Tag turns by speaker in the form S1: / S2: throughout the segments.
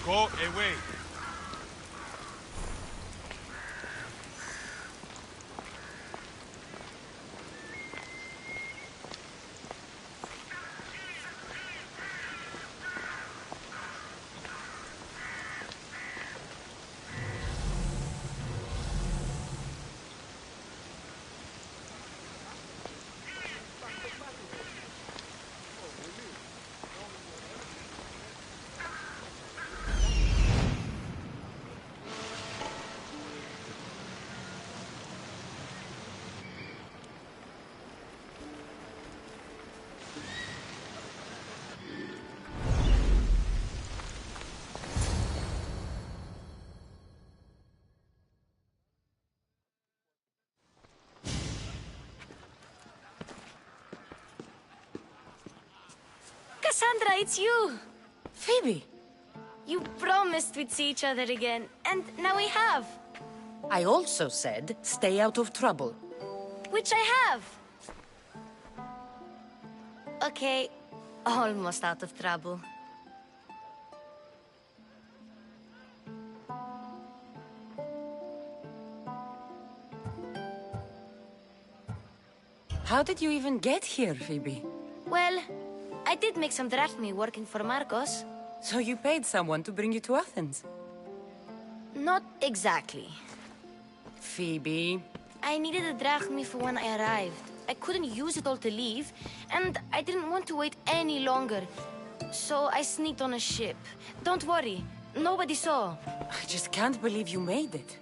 S1: Go away.
S2: Cassandra, it's you!
S3: Phoebe!
S2: You promised we'd see each other again, and now we have.
S3: I also said, stay out of trouble.
S2: Which I have. Okay, almost out of trouble.
S3: How did you even get here, Phoebe?
S2: Well, I did make some drachmi working for Marcos.
S3: So you paid someone to bring you to Athens?
S2: Not exactly.
S3: Phoebe...
S2: I needed a drachmi for when I arrived. I couldn't use it all to leave, and I didn't want to wait any longer. So I sneaked on a ship. Don't worry, nobody saw.
S3: I just can't believe you made it.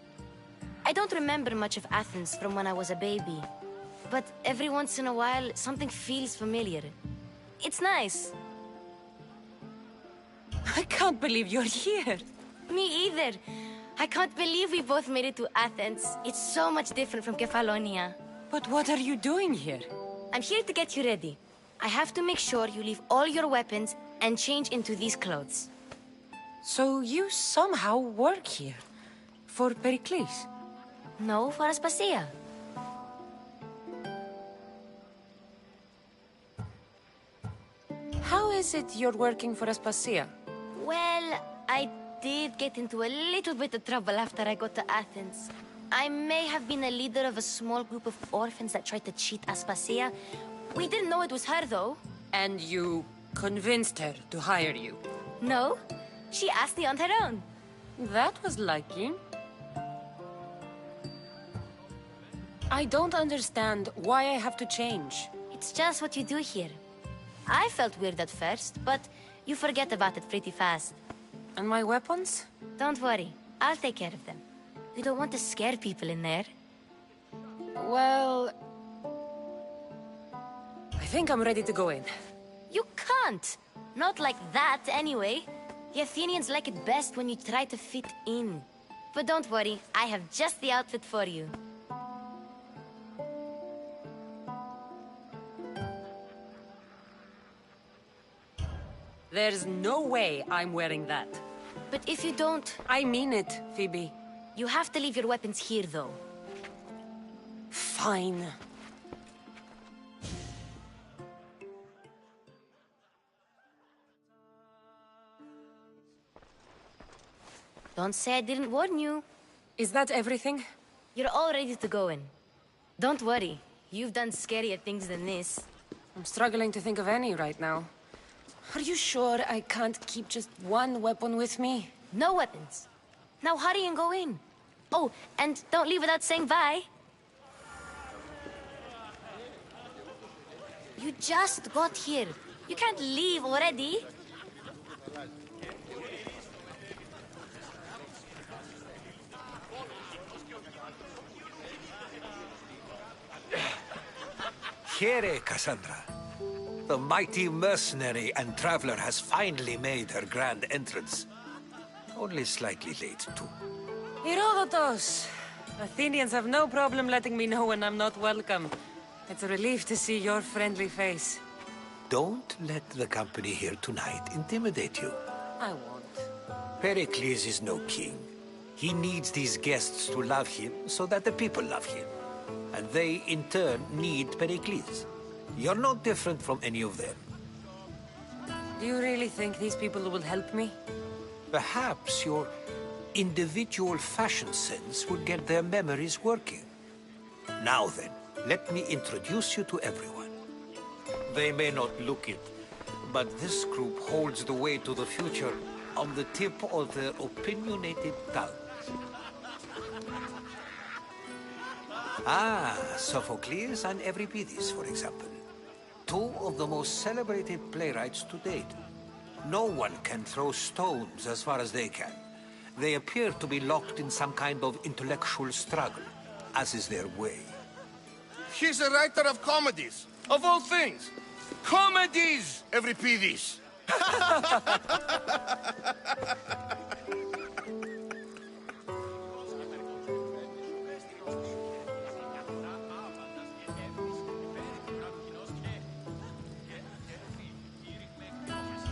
S2: I don't remember much of Athens from when I was a baby. But every once in a while, something feels familiar. It's nice.
S3: I can't believe you're here.
S2: Me either. I can't believe we both made it to Athens. It's so much different from Kefalonia.
S3: But what are you doing here?
S2: I'm here to get you ready. I have to make sure you leave all your weapons and change into these clothes.
S3: So you somehow work here? For Perikles?
S2: No, for Aspasia.
S3: How is it you're working for Aspasia?
S2: Well, I did get into a little bit of trouble after I got to Athens. I may have been a leader of a small group of orphans that tried to cheat Aspasia. We didn't know it was her, though.
S3: And you convinced her to hire you?
S2: No, she asked me on her own.
S3: That was lucky. I don't understand why I have to change.
S2: It's just what you do here. I felt weird at first, but you forget about it pretty fast.
S3: And my weapons?
S2: Don't worry, I'll take care of them. You don't want to scare people in there.
S3: Well... I think I'm ready to go in.
S2: You can't! Not like that, anyway. The Athenians like it best when you try to fit in. But don't worry, I have just the outfit for you.
S3: There's no way I'm wearing that.
S2: But if you don't...
S3: I mean it, Phoebe.
S2: You have to leave your weapons here, though.
S3: Fine.
S2: Don't say I didn't warn you.
S3: Is that everything?
S2: You're all ready to go in. Don't worry, you've done scarier things than this.
S3: I'm struggling to think of any right now. Are you sure I can't keep just one weapon with me?
S2: No weapons. Now hurry and go in. Oh, and don't leave without saying bye. You just got here. You can't leave already.
S4: Heyy, Cassandra. The mighty mercenary and traveler has finally made her grand entrance. Only slightly late, too.
S3: Herodotos! Athenians have no problem letting me know when I'm not welcome. It's a relief to see your friendly face.
S4: Don't let the company here tonight intimidate you.
S3: I won't.
S4: Perikles is no king. He needs these guests to love him so that the people love him. And they, in turn, need Perikles. You're not different from any of them.
S3: Do you really think these people will help me?
S4: Perhaps your individual fashion sense would get their memories working. Now then, let me introduce you to everyone. They may not look it, but this group holds the way to the future on the tip of their opinionated tongues. Ah, Sophocles and Euripides, for example. Two of the most celebrated playwrights to date. No one can throw stones as far as they can. They appear to be locked in some kind of intellectual struggle, as is their way.
S1: He's a writer of comedies, of all things. Comedies, Euripides!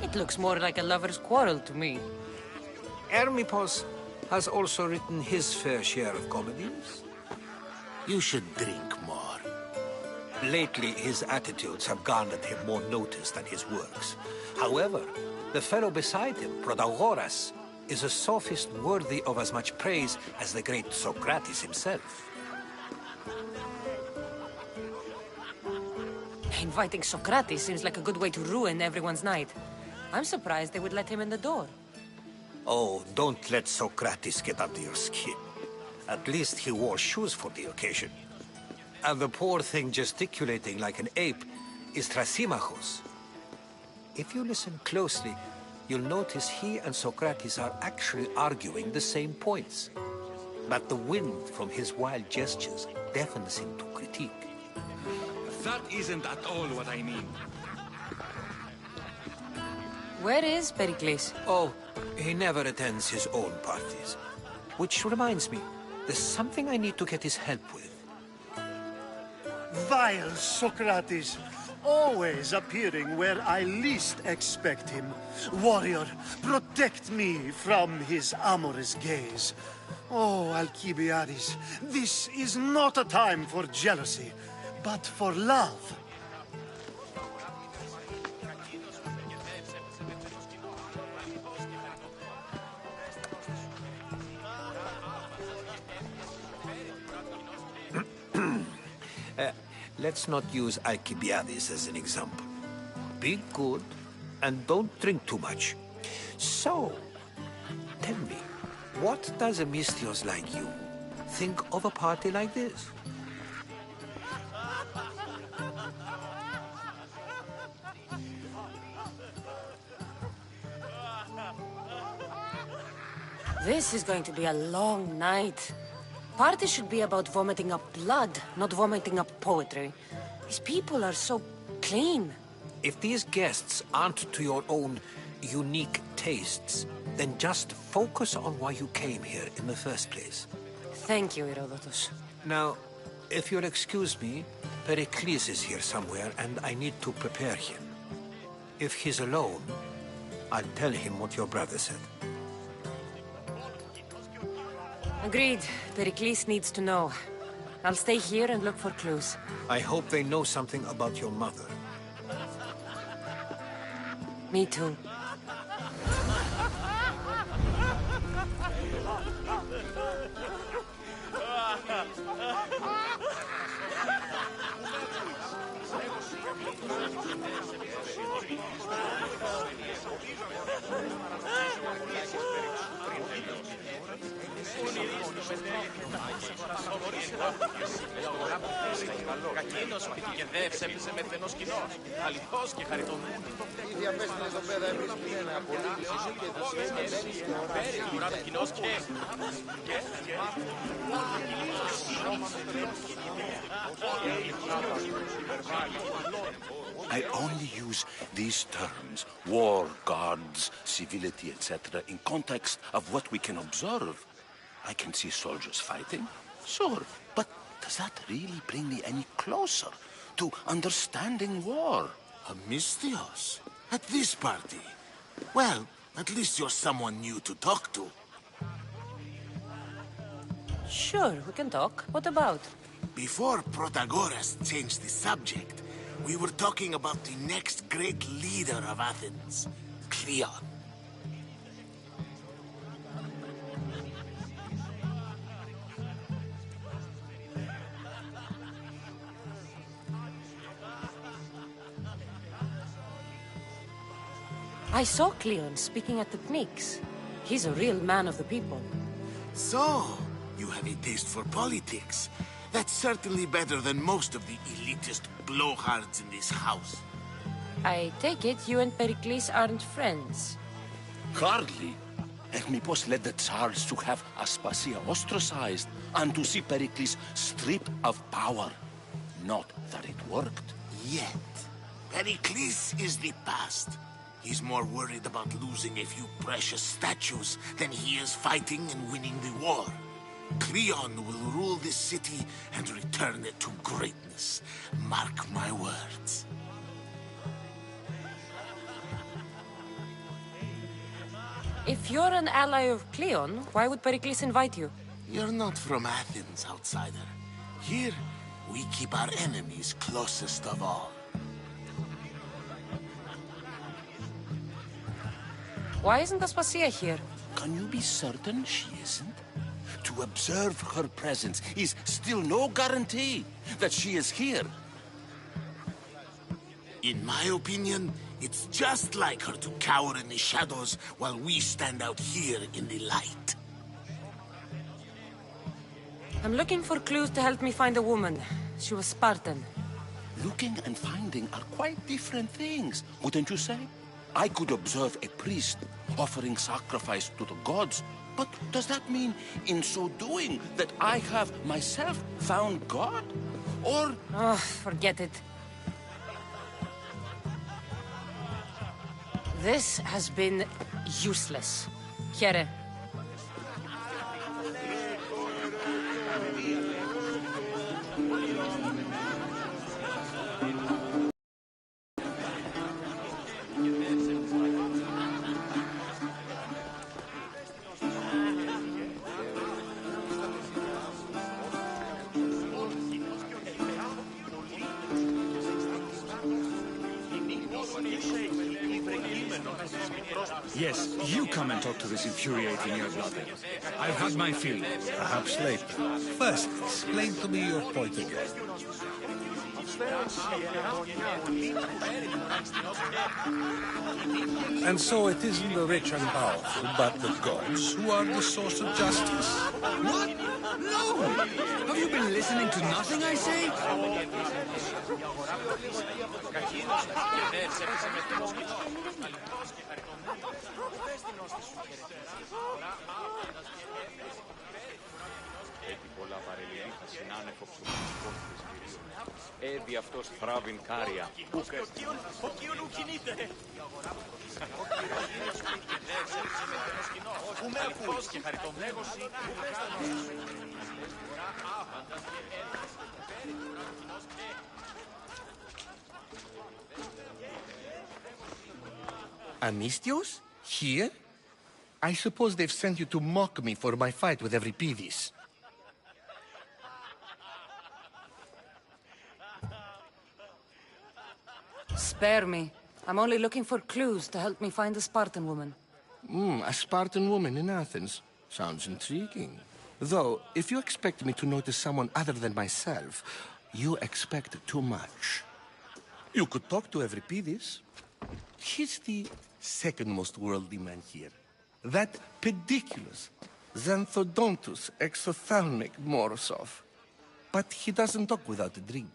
S3: It looks more like a lover's quarrel to me.
S4: Hermippos has also written his fair share of comedies.
S5: You should drink more.
S4: Lately, his attitudes have garnered him more notice than his works. However, the fellow beside him, Protagoras, is a sophist worthy of as much praise as the great Socrates himself.
S3: Inviting Socrates seems like a good way to ruin everyone's night. I'm surprised they would let him in the door.
S4: Oh, don't let Socrates get under your skin. At least he wore shoes for the occasion. And the poor thing gesticulating like an ape is Thrasymachos. If you listen closely, you'll notice he and Socrates are actually arguing the same points. But the wind from his wild gestures deafens him to critique.
S6: That isn't at all what I mean.
S3: Where is Perikles?
S4: Oh, he never attends his own parties. Which reminds me, there's something I need to get his help with.
S7: Vile Socrates, always appearing where I least expect him. Warrior, protect me from his amorous gaze. Oh, Alcibiades, this is not a time for jealousy, but for love.
S4: Let's not use Alcibiades as an example. Be good, and don't drink too much. So, tell me, what does a Misthios like you think of a party like this?
S3: This is going to be a long night. Parties should be about vomiting up blood, not vomiting up poetry. These people are so clean.
S4: If these guests aren't to your own unique tastes, then just focus on why you came here in the first place.
S3: Thank you, Herodotus.
S4: Now, if you'll excuse me, Perikles is here somewhere, and I need to prepare him. If he's alone, I'll tell him what your brother said.
S3: Agreed. Perikles needs to know. I'll stay here and look for clues.
S4: I hope they know something about your mother.
S3: Me too.
S8: Κακίνος και δε ψέπισε με θενός κοινός. Αληθώς και χαριτωμένος.
S1: Ήδη απέστειλε εδώ πέρα έβρισκε ένα απολύτως εσύ και θα συνεχίσει και να πέρι
S8: Κουρά του κοινός και...
S5: I only use these terms, war, gods, civility, etc., in context of what we can observe. I can see soldiers fighting, sure, but does that really bring me any closer to understanding war?
S9: A Misthios? At this party? Well, at least you're someone new to talk to.
S3: Sure, we can talk. What about?
S9: Before Protagoras changed the subject, we were talking about the next great leader of Athens, Cleon.
S3: I saw Cleon speaking at the picnics. He's a real man of the people.
S9: So, you have a taste for politics. That's certainly better than most of the elitist blowhards in this house.
S3: I take it you and Perikles aren't friends.
S5: Hardly. Hermipos led the Tsars to have Aspasia ostracized and to see Perikles stripped of power. Not that it worked.
S9: Yet, Perikles is the past. He's more worried about losing a few precious statues than he is fighting and winning the war. Cleon will rule this city and return it to greatness. Mark my words.
S3: If you're an ally of Cleon, why would Perikles invite you?
S9: You're not from Athens, outsider. Here, we keep our enemies closest of all.
S3: Why isn't Aspasia here?
S5: Can you be certain she isn't? To observe her presence is still no guarantee that she is here.
S9: In my opinion, it's just like her to cower in the shadows while we stand out here in the light.
S3: I'm looking for clues to help me find a woman. She was Spartan.
S5: Looking and finding are quite different things, wouldn't you say? I could observe a priest offering sacrifice to the gods, but does that mean, in so doing, that I have myself found God? Or...
S3: Oh, forget it. This has been useless. Here.
S6: Yes, you come and talk to this infuriating young brother. I've had my fill.
S4: Perhaps later. First, explain to me your point of view. And so it isn't the rich and powerful, but the gods who are the source of justice?
S6: What? No! Have you been listening to nothing I say?
S8: Έδι αυτός θράβην κάρια. Ο κύον ου κινείται. Πού με ακούς και χαριτομνέγωση.
S1: Amistios? Here? I suppose they've sent you to mock me for my fight with Euripides.
S3: Spare me. I'm only looking for clues to help me find a Spartan woman.
S1: A Spartan woman in Athens. Sounds intriguing. Though, if you expect me to notice someone other than myself, you expect too much. You could talk to Euripides. He's the second most worldly man here. That Perikles, Xanthodontus exophthalmic Morosov. But he doesn't talk without a drink.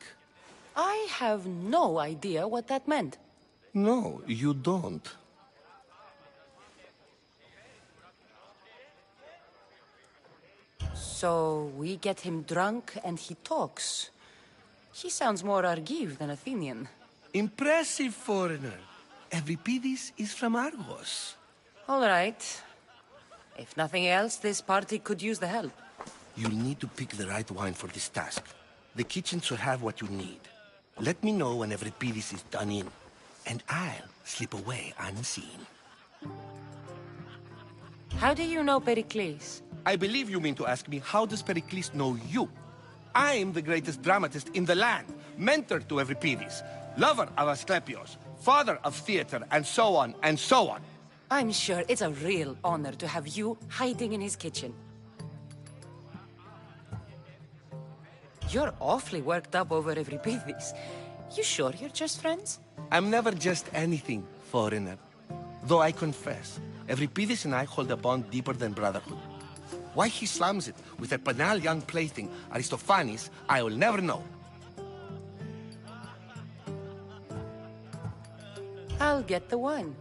S3: I have no idea what that meant.
S1: No, you don't.
S3: So we get him drunk and he talks. He sounds more Argive than Athenian.
S1: Impressive, foreigner. Euripides is from Argos.
S3: All right. If nothing else, this party could use the help.
S1: You'll need to pick the right wine for this task. The kitchen should have what you need. Let me know when Euripides is done in, and I'll slip away unseen.
S3: How do you know Perikles?
S1: I believe you mean to ask me, how does Perikles know you? I'm the greatest dramatist in the land, mentor to Euripides, lover of Asclepios, father of theater, and so on, and so on.
S3: I'm sure it's a real honor to have you hiding in his kitchen. You're awfully worked up over Euripides. You sure you're just friends?
S1: I'm never just anything, foreigner. Though I confess, Euripidis and I hold a bond deeper than brotherhood. Why he slams it with a banal young plaything, Aristophanes, I will never know.
S3: I'll get the wine.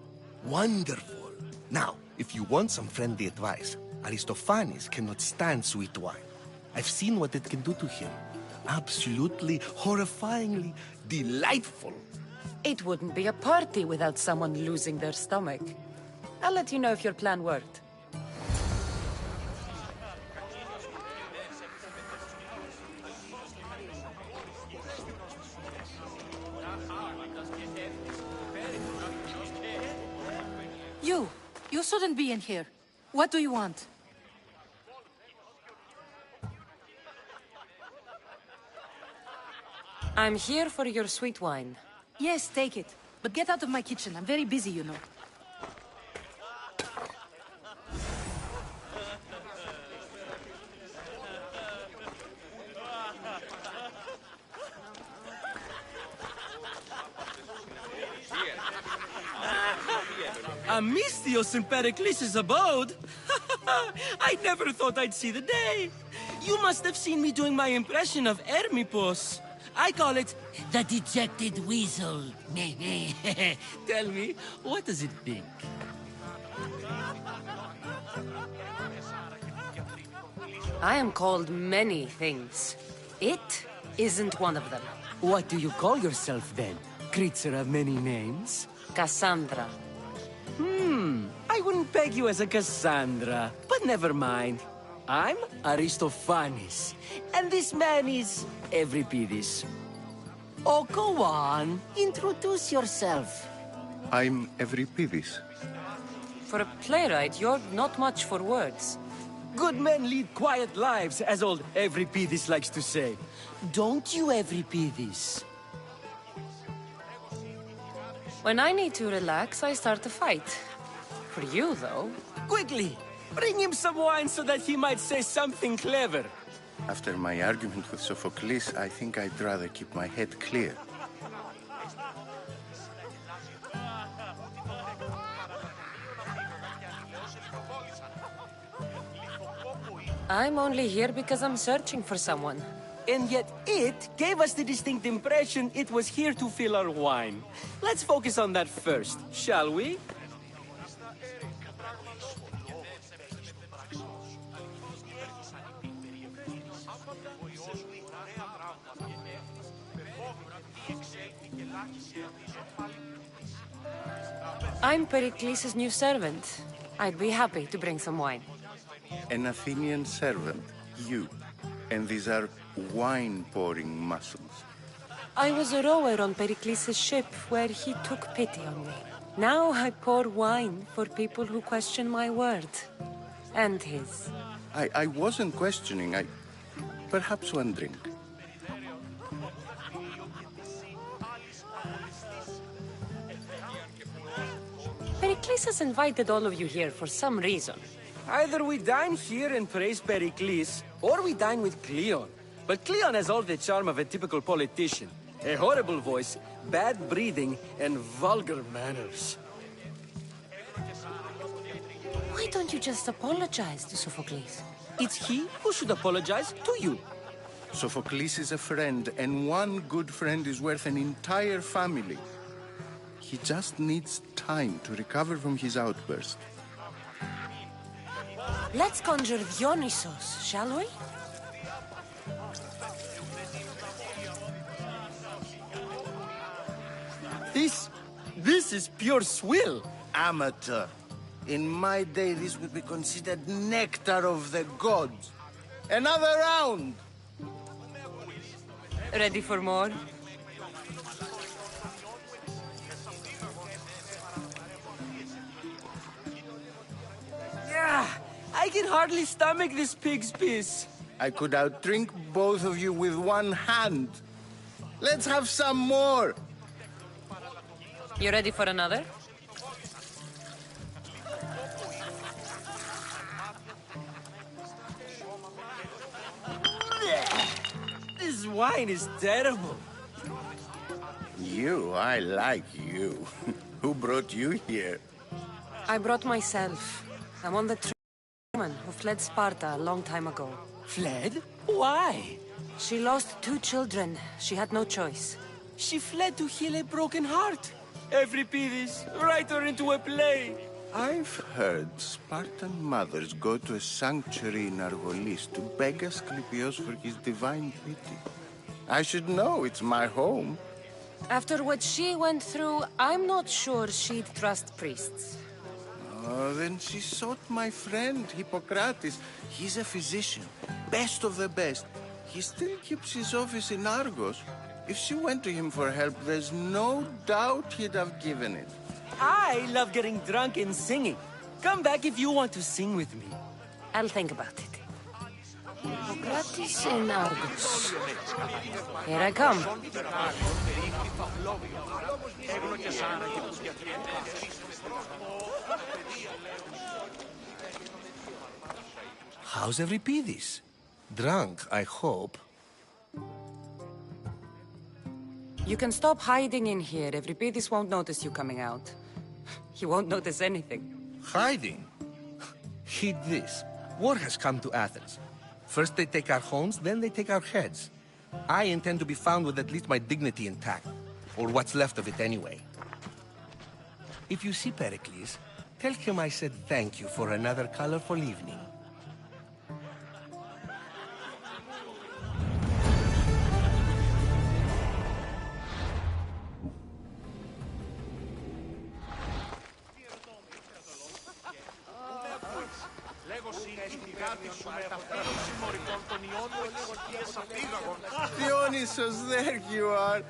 S1: Wonderful. Now, if you want some friendly advice, Aristophanes cannot stand sweet wine. I've seen what it can do to him. Absolutely, horrifyingly delightful.
S3: It wouldn't be a party without someone losing their stomach. I'll let you know if your plan worked.
S10: You shouldn't be in here. What do you want?
S3: I'm here for your sweet wine.
S10: Yes, take it. But get out of my kitchen. I'm very busy, you know.
S11: Amistios in Perikles' abode? I never thought I'd see the day. You must have seen me doing my impression of Hermipos. I call it the dejected weasel. Tell me, what does it think?
S3: I am called many things. It isn't one of them.
S11: What do you call yourself then? Creature of many names?
S3: Cassandra.
S11: I wouldn't peg you as a Cassandra, but never mind. I'm Aristophanes, and this man is Euripidis. Oh, go on. Introduce yourself.
S12: I'm Euripidis.
S3: For a playwright, you're not much for words.
S11: Good men lead quiet lives, as old Euripidis likes to say. Don't you, Euripidis?
S3: When I need to relax, I start a fight. For you, though...
S11: Quickly! Bring him some wine so that he might say something clever.
S12: After my argument with Sophocles, I think I'd rather keep my head clear.
S3: I'm only here because I'm searching for someone.
S11: And yet it gave us the distinct impression it was here to fill our wine. Let's focus on that first, shall we?
S3: I'm Perikles' new servant. I'd be happy to bring some wine.
S12: An Athenian servant, you. And these are wine-pouring muscles.
S3: I was a rower on Perikles' ship where he took pity on me. Now I pour wine for people who question my word. And his.
S12: I wasn't questioning, perhaps one drink.
S3: Perikles has invited all of you here for some reason.
S11: Either we dine here and praise Perikles, or we dine with Cleon. But Cleon has all the charm of a typical politician. A horrible voice, bad breeding, and vulgar manners.
S3: Why don't you just apologize to Sophocles?
S11: It's he who should apologize to you.
S12: Sophocles is a friend, and one good friend is worth an entire family. He just needs time to recover from his outburst.
S3: Let's conjure Dionysos, shall we?
S11: This is pure swill.
S12: Amateur. In my day, this would be considered nectar of the gods. Another round!
S3: Ready for more?
S11: I can hardly stomach this pig's piss.
S12: I could outdrink both of you with one hand. Let's have some more!
S3: You ready for another?
S11: This wine is terrible.
S12: I like you. Who brought you here?
S3: I brought myself. I'm on the woman who fled Sparta a long time ago.
S11: Fled? Why?
S3: She lost 2 children. She had no choice.
S11: She fled to heal a broken heart. Euripides, write her into a play.
S12: I've heard Spartan mothers go to a sanctuary in Argolis to beg Asclepios for his divine pity. I should know, it's my home.
S3: After what she went through, I'm not sure she'd trust priests.
S12: Oh, then she sought my friend, Hippocrates. He's a physician, best of the best. He still keeps his office in Argos. If she went to him for help, there's no doubt he'd have given it.
S11: I love getting drunk and singing. Come back if you want to sing with me.
S3: I'll think about it. Hippocrates in Argos. Here I come.
S1: How's Euripides? Drunk, I hope.
S3: You can stop hiding in here. Euripides won't notice you coming out. He won't notice anything.
S1: Hiding? Heed this. War has come to Athens. First they take our homes, then they take our heads. I intend to be found with at least my dignity intact. Or what's left of it anyway. If you see Perikles, tell him I said thank you for another colorful evening.
S12: Dionysus, there you are.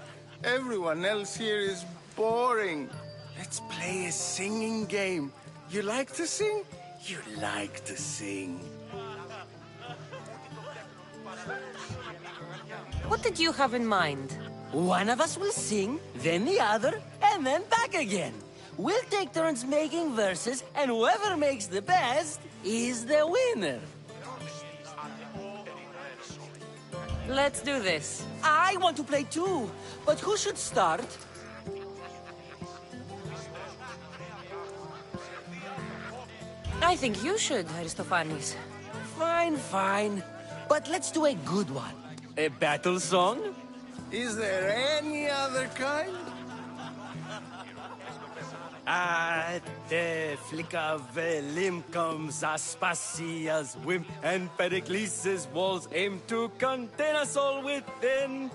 S12: Everyone else here is boring. Let's play a singing game. You like to sing? You like to sing.
S3: What did you have in mind?
S11: One of us will sing, then the other, and then back again. We'll take turns making verses, and whoever makes the best is the winner.
S3: Let's do this.
S11: I want to play too, but who should start?
S3: I think you should, Aristophanes.
S11: Fine, fine. But let's do a good one. A battle song?
S12: Is there any other kind?
S11: At the flick of a limb comes Aspasia's whim, and Perikles' walls aim to contain us all within.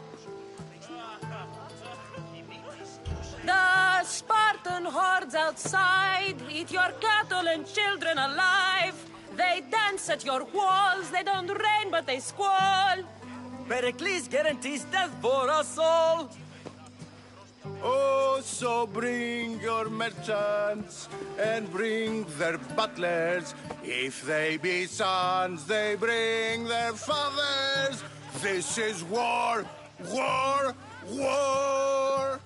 S3: The Spartan hordes outside eat your cattle and children alive. They dance at your walls, they don't rain but they squall.
S11: Perikles guarantees death for us all.
S12: Oh, so bring your merchants and bring their butlers. If they be sons, they bring their fathers. This is war, war, war.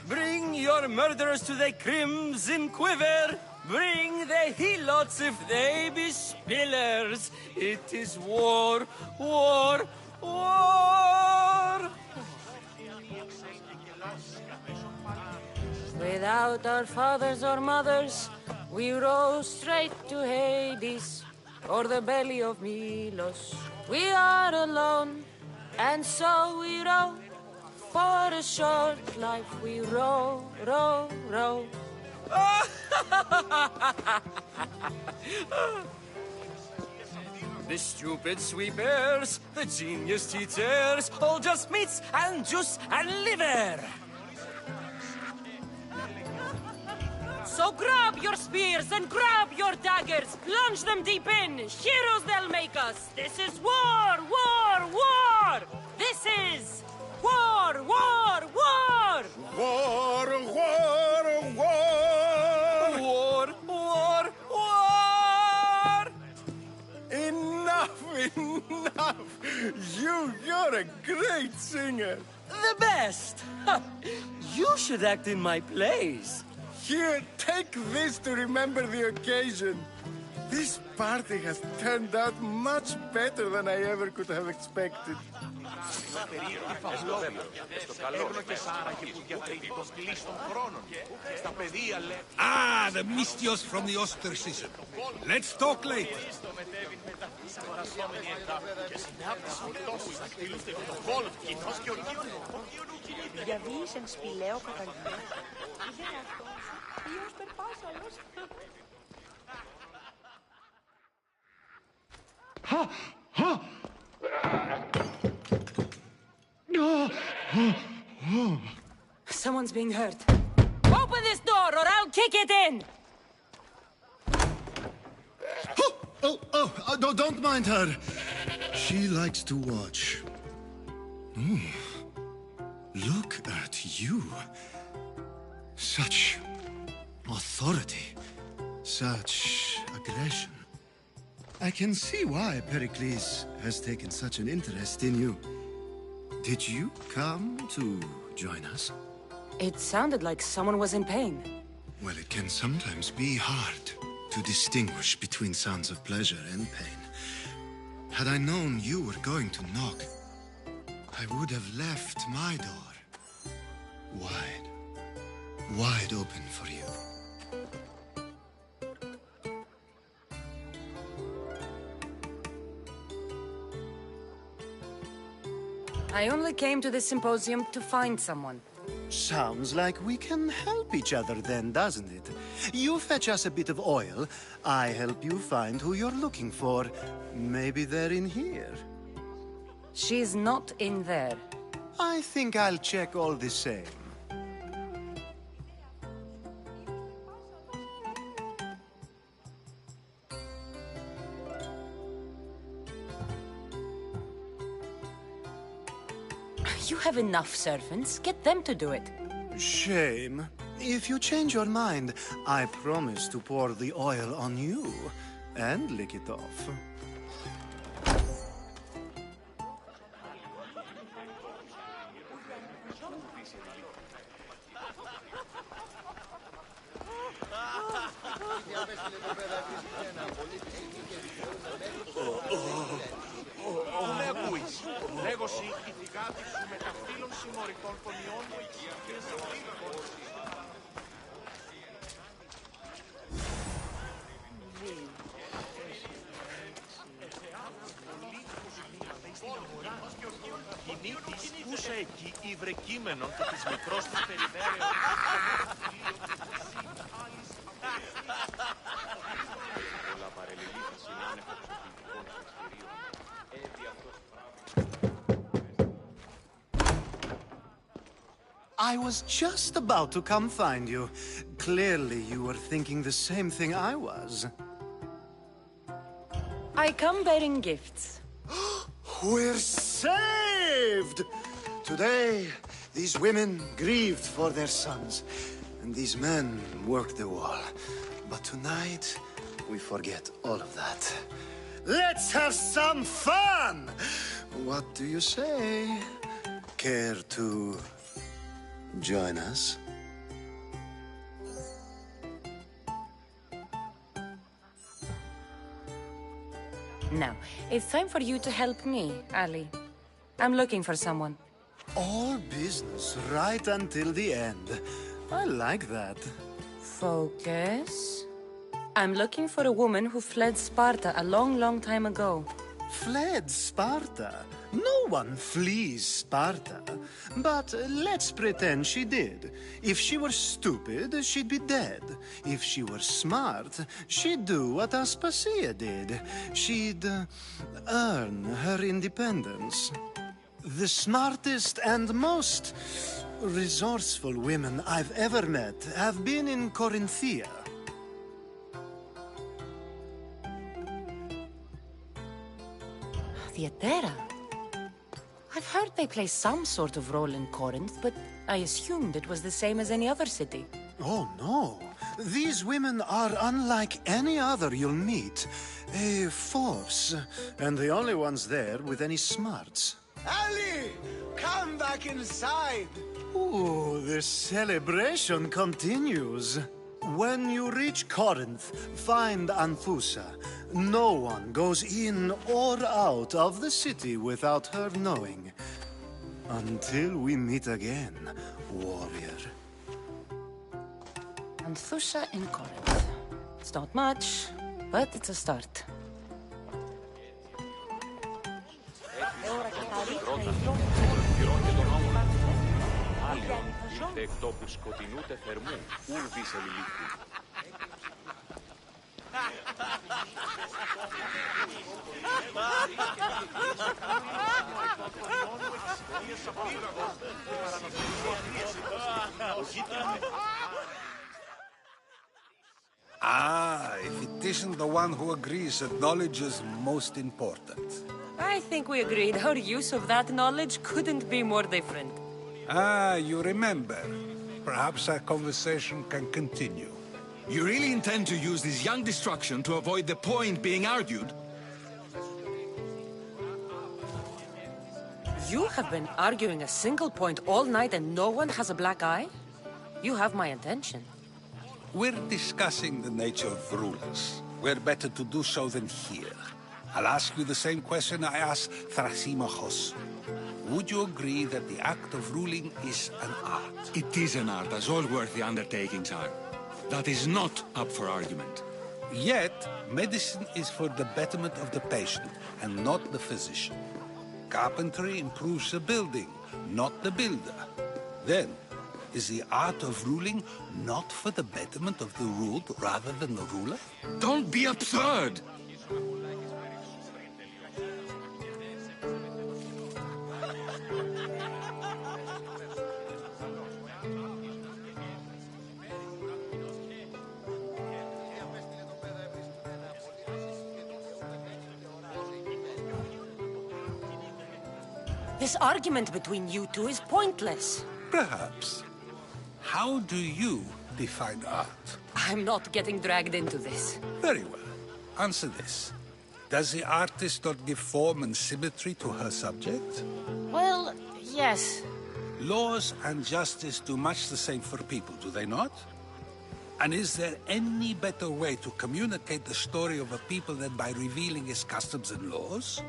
S11: Bring your murderers to the crimson quiver. Bring the helots if they be spillers. It is war, war, war.
S3: Without our fathers or mothers, we row straight to Hades, or the belly of Milos. We are alone, and so we row. For a short life we row, row, row.
S11: The stupid sweepers, the genius teachers, all just meats and juice and liver.
S3: So grab your spears and grab your daggers, plunge them deep in, heroes they'll make us. This is war, war, war! This is war, war, war!
S12: War, war, war!
S11: War, war, war!
S12: Enough, enough! You're a great singer.
S11: The best! You should act in my plays.
S12: Here, take this to remember the occasion. This party has turned out much better than I ever could have expected.
S13: Ah, the Mystios from the ostracism. Let's talk later.
S3: Someone's being hurt. Open this door or I'll kick it in!
S7: Don't mind her. She likes to watch. Look at you. Such authority. Such aggression. I can see why Perikles has taken such an interest in you. Did you come to join us?
S3: It sounded like someone was in pain.
S7: Well, it can sometimes be hard to distinguish between sounds of pleasure and pain. Had I known you were going to knock, I would have left my door wide open for you.
S3: I only came to this symposium to find someone.
S7: Sounds like we can help each other then, doesn't it? You fetch us a bit of oil, I help you find who you're looking for. Maybe they're in here.
S3: She's not in there.
S7: I think I'll check all the same.
S3: You have enough servants. Get them to do it.
S7: Shame. If you change your mind, I promise to pour the oil on you and lick it off. I was just about to come find you. Clearly you were thinking the same thing I was.
S3: I come bearing gifts.
S7: We're saved! Today, these women grieved for their sons, and these men worked the wall. But tonight, we forget all of that. Let's have some fun! What do you say? Care to join us?
S3: Now, it's time for you to help me, Ali. I'm looking for someone.
S7: All business right until the end. I like that.
S3: Focus. I'm looking for a woman who fled Sparta a long, long time ago.
S7: Fled Sparta? No one flees Sparta. But let's pretend she did. If she were stupid, she'd be dead. If she were smart, she'd do what Aspasia did. She'd earn her independence. The smartest and most resourceful women I've ever met have been in Corinthia.
S3: Theatera? I've heard they play some sort of role in Corinth, but I assumed it was the same as any other city.
S7: Oh, no. These women are unlike any other you'll meet. A force, and the only ones there with any smarts.
S12: Ali! Come back inside!
S7: Ooh, the celebration continues. When you reach Corinth, find Anthusa. No one goes in or out of the city without her knowing. Until we meet again, warrior.
S3: Anthusa in Corinth. It's not much, but it's a start.
S12: Ah, if it isn't the one who agrees that knowledge is most important.
S3: I think we agreed our use of that knowledge couldn't be more different.
S12: Ah, you remember. Perhaps our conversation can continue.
S6: You really intend to use this young destruction to avoid the point being argued?
S3: You have been arguing a single point all night and no one has a black eye? You have my attention.
S12: We're discussing the nature of rulers. Where better to do so than here? I'll ask you the same question I asked Thrasymachos. Would you agree that the act of ruling is an art?
S6: It is an art, as all worthy undertakings are. That is not up for argument.
S12: Yet, medicine is for the betterment of the patient, and not the physician. Carpentry improves the building, not the builder. Then, is the art of ruling not for the betterment of the ruled rather than the ruler?
S6: Don't be absurd!
S3: This argument between you two is pointless.
S12: Perhaps. How do you define art?
S3: I'm not getting dragged into this.
S12: Very well. Answer this. Does the artist not give form and symmetry to her subject?
S3: Well, yes.
S12: Laws and justice do much the same for people, do they not? And is there any better way to communicate the story of a people than by revealing its customs and laws?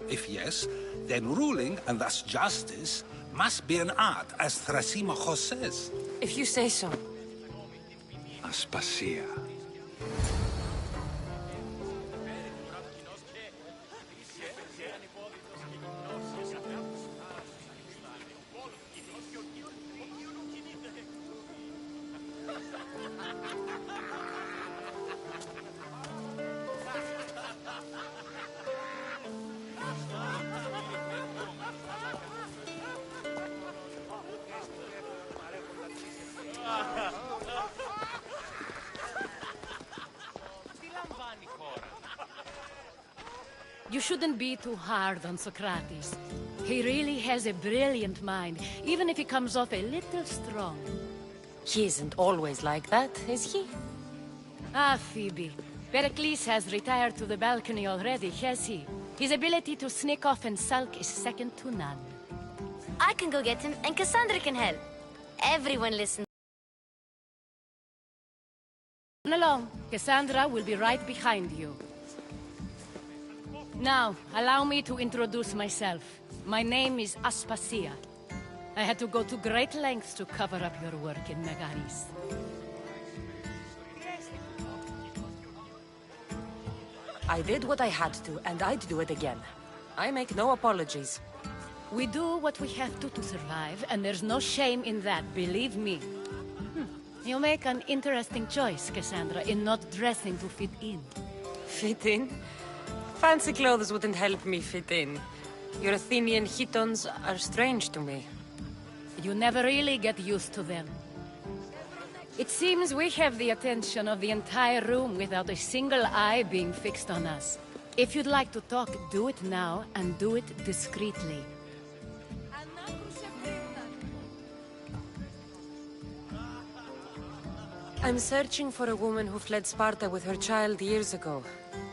S12: If yes, then ruling, and thus justice, must be an art, as Thrasymachos says.
S3: If you say so.
S6: Aspasia.
S14: You shouldn't be too hard on Socrates. He really has a brilliant mind, even if he comes off a little strong.
S3: He isn't always like that, is he?
S14: Ah, Phoebe. Perikles has retired to the balcony already, has he? His ability to sneak off and sulk is second to none.
S2: I can go get him, and Cassandra can help. Everyone listen.
S14: Run along. Cassandra will be right behind you. Now, allow me to introduce myself. My name is Aspasia. I had to go to great lengths to cover up your work in Megaris.
S3: I did what I had to, and I'd do it again. I make no apologies.
S14: We do what we have to survive, and there's no shame in that, believe me. You make an interesting choice, Cassandra, in not dressing to fit in.
S3: Fit in? Fancy clothes wouldn't help me fit in. Your Athenian chitons are strange to me.
S14: You never really get used to them. It seems we have the attention of the entire room without a single eye being fixed on us. If you'd like to talk, do it now, and do it discreetly.
S3: I'm searching for a woman who fled Sparta with her child years ago.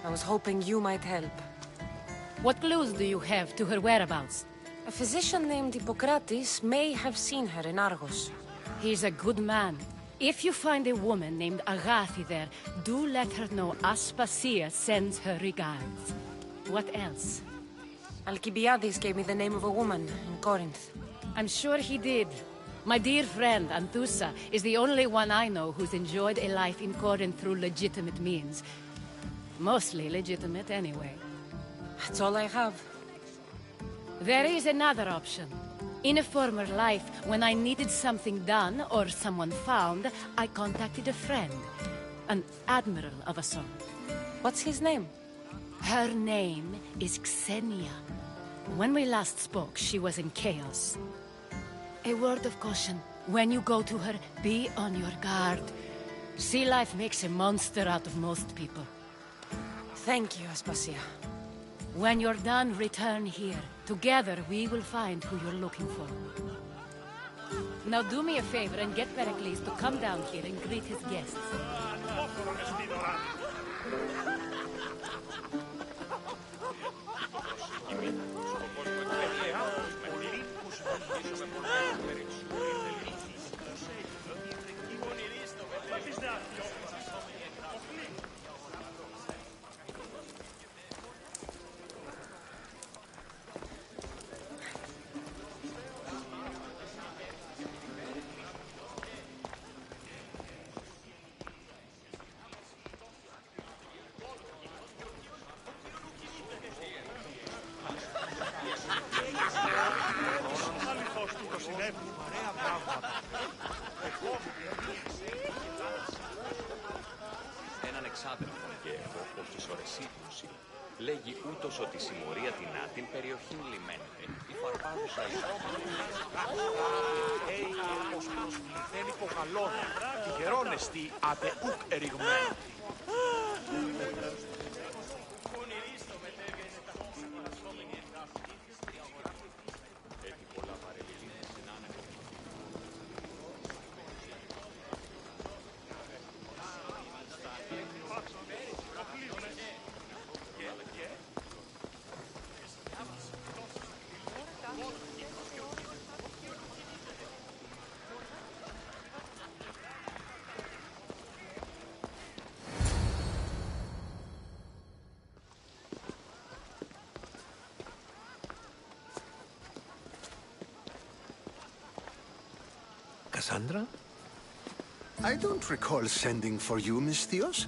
S3: I was hoping you might help.
S14: What clues do you have to her whereabouts?
S3: A physician named Hippocrates may have seen her in Argos.
S14: He's a good man. If you find a woman named Agathi there, do let her know Aspasia sends her regards. What else?
S3: Alcibiades gave me the name of a woman in Corinth.
S14: I'm sure he did. My dear friend, Anthusa, is the only one I know who's enjoyed a life in Corinth through legitimate means. Mostly legitimate, anyway.
S3: That's all I have.
S14: There is another option. In a former life, when I needed something done or someone found, I contacted a friend. An admiral of a sort.
S3: What's his name?
S14: Her name is Xenia. When we last spoke, she was in chaos. A word of caution. When you go to her, be on your guard. Sea life makes a monster out of most people.
S3: Thank you, Aspasia.
S14: When you're done, return here. Together, we will find who you're looking for. Now do me a favor and get Perikles to come down here and greet his guests.
S8: Έναν εξάδελφον και έχω ως της ορεσίπνωση. Λέγει ούτως ότι η συμμορία την άτην περιοχήν λιμένεται. Η φαρπάδουσα
S15: Heyy ως προσβληθέν υπογαλών, τη γερόνεστη άτε ουκ ερηγμένη.
S16: Cassandra? I don't recall sending for you, Miss Theos.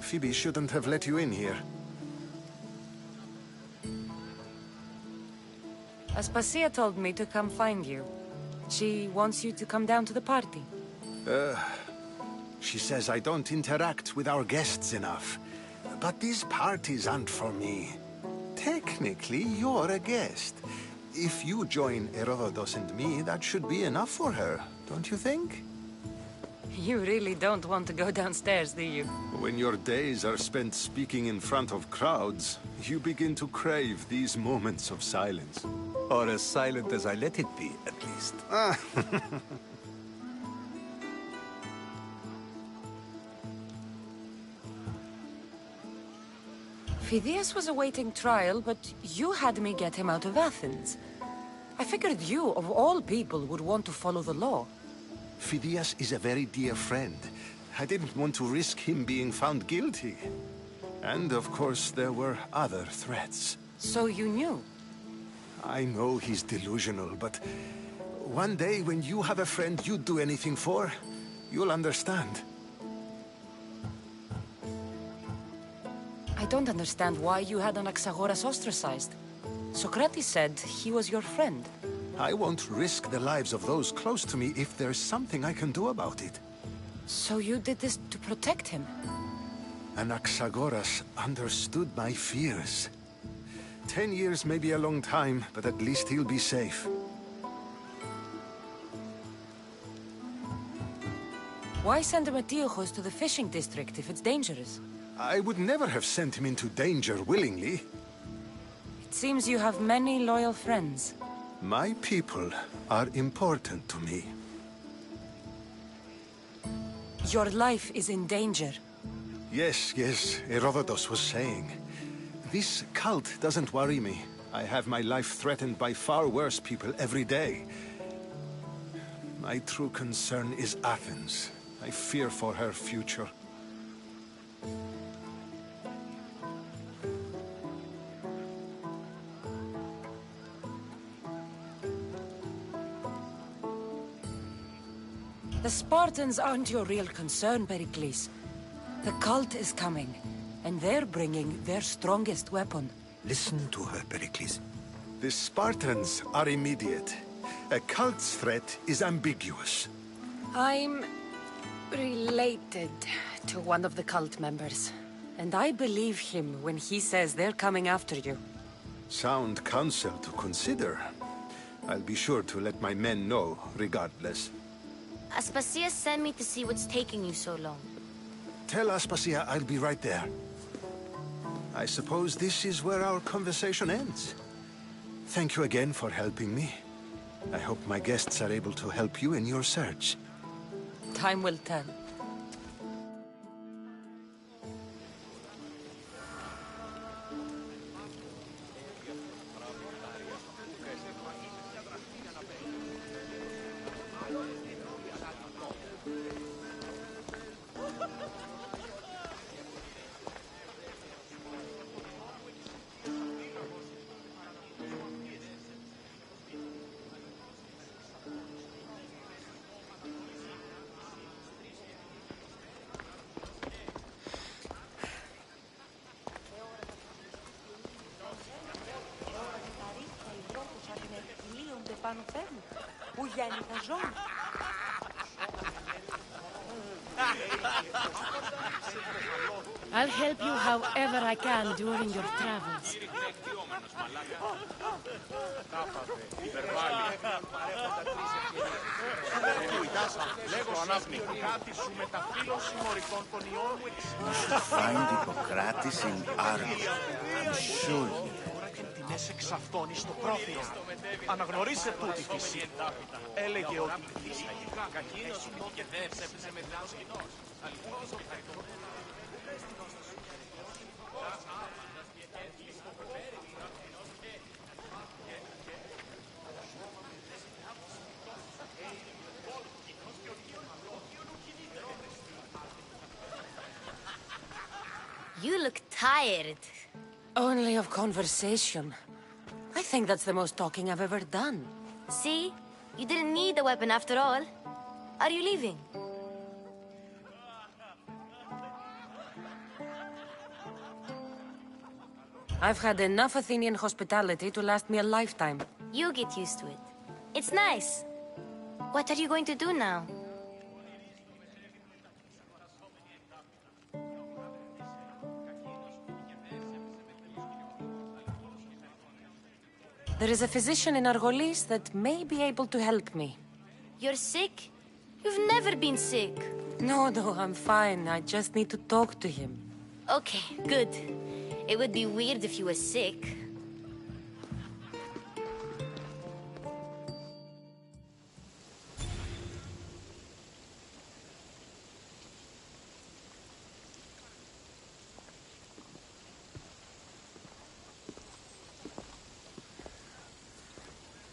S16: Phoebe shouldn't have let you in here.
S3: Aspasia told me to come find you. She wants you to come down to the party.
S16: She says I don't interact with our guests enough. But these parties aren't for me. Technically, you're a guest. If you join Herodotus and me, that should be enough for her, don't you think?
S3: You really don't want to go downstairs, do you?
S16: When your days are spent speaking in front of crowds, you begin to crave these moments of silence.
S4: Or as silent as I let it be, at least.
S3: Phidias was awaiting trial, but you had me get him out of Athens. I figured you, of all people, would want to follow the law.
S16: Phidias is a very dear friend. I didn't want to risk him being found guilty. And, of course, there were other threats.
S3: So you knew?
S16: I know he's delusional, but one day when you have a friend you'd do anything for, you'll understand.
S3: I don't understand why you had Anaxagoras ostracized. Socrates said he was your friend.
S16: I won't risk the lives of those close to me if there's something I can do about it.
S3: So you did this to protect him?
S16: Anaxagoras understood my fears. 10 years may be a long time, but at least he'll be safe.
S3: Why send Metiochos to the fishing district if it's dangerous?
S16: I would never have sent him into danger willingly.
S3: It seems you have many loyal friends.
S16: My people are important to me.
S3: Your life is in danger.
S16: Yes, Herodotus was saying. This cult doesn't worry me. I have my life threatened by far worse people every day. My true concern is Athens. I fear for her future.
S3: The Spartans aren't your real concern, Perikles. The cult is coming, and they're bringing their strongest weapon.
S4: Listen to her, Perikles.
S16: The Spartans are immediate. A cult's threat is ambiguous.
S3: I'm related to one of the cult members, and I believe him when he says they're coming after you.
S16: Sound counsel to consider. I'll be sure to let my men know, regardless.
S2: Aspasia sent me to see what's taking you so long.
S16: Tell Aspasia I'll be right there. I suppose this is where our conversation ends. Thank you again for helping me. I hope my guests are able to help you in your search.
S3: Time will tell.
S14: I'll help you however I can during your travels.
S5: Find Hippocrates in Argos. I'm sure he
S15: Τιμές εξαυτώνει στο πρόθυρο. Αναγνωρίστε τούτη φύση. Έλεγε ότι
S2: You look tired.
S3: Only of conversation. I think that's the most talking I've ever done.
S2: See? You didn't need the weapon after all. Are you leaving?
S3: I've had enough Athenian hospitality to last me a lifetime.
S2: You get used to it. It's nice. What are you going to do now?
S3: There is a physician in Argolis that may be able to help me.
S2: You're sick? You've never been sick.
S3: No, I'm fine. I just need to talk to him.
S2: Okay, good. It would be weird if you were sick.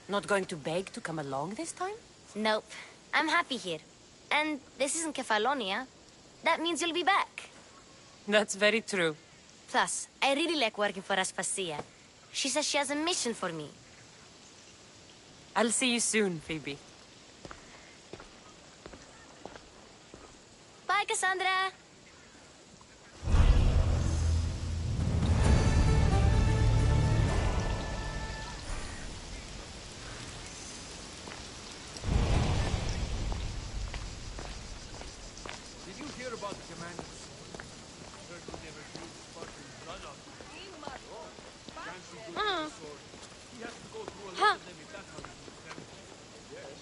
S3: Not going to beg to come along this time?
S2: Nope. I'm happy here. And this isn't Kefalonia. That means you'll be back.
S3: That's very true.
S2: Plus, I really like working for Aspasia. She says she has a mission for me.
S3: I'll see you soon, Phoebe.
S2: Bye, Cassandra!
S15: Did you hear about the commanders? Heard you never drew the Spartan blood out. Can't you do it with a sword? He has to go through a lot of them if that's how you do it. Yes.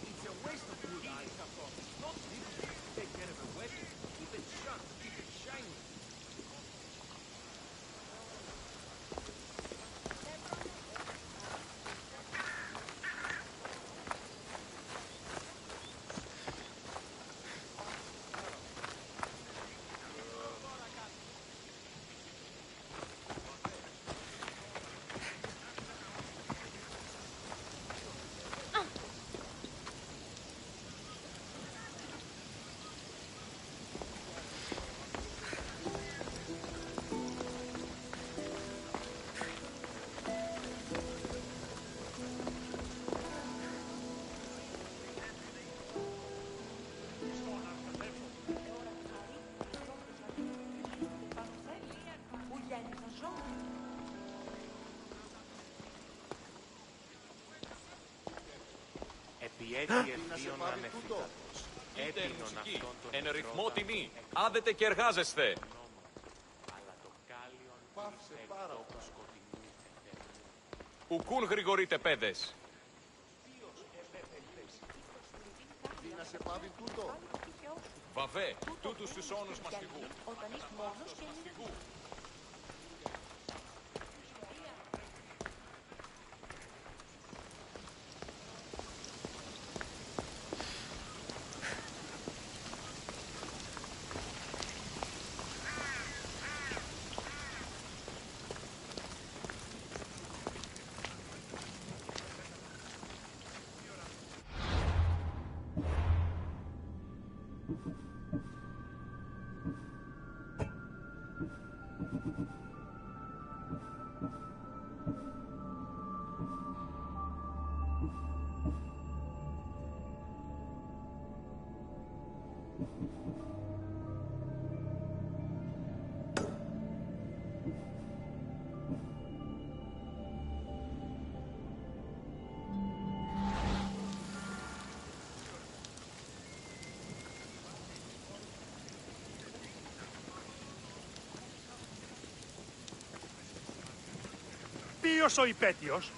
S15: It's a waste of good eyes. Not easy to take care of a weapon. If a
S8: Έτεινον αυτόν τον εν ρυθμό τιμή. Άδετε και εργάζεστε. Ουκούν γρηγορείτε, παιδες. Βαβέ, τούτους τους όνους μας φυγούν.
S17: Ποιος ο υπέτειος?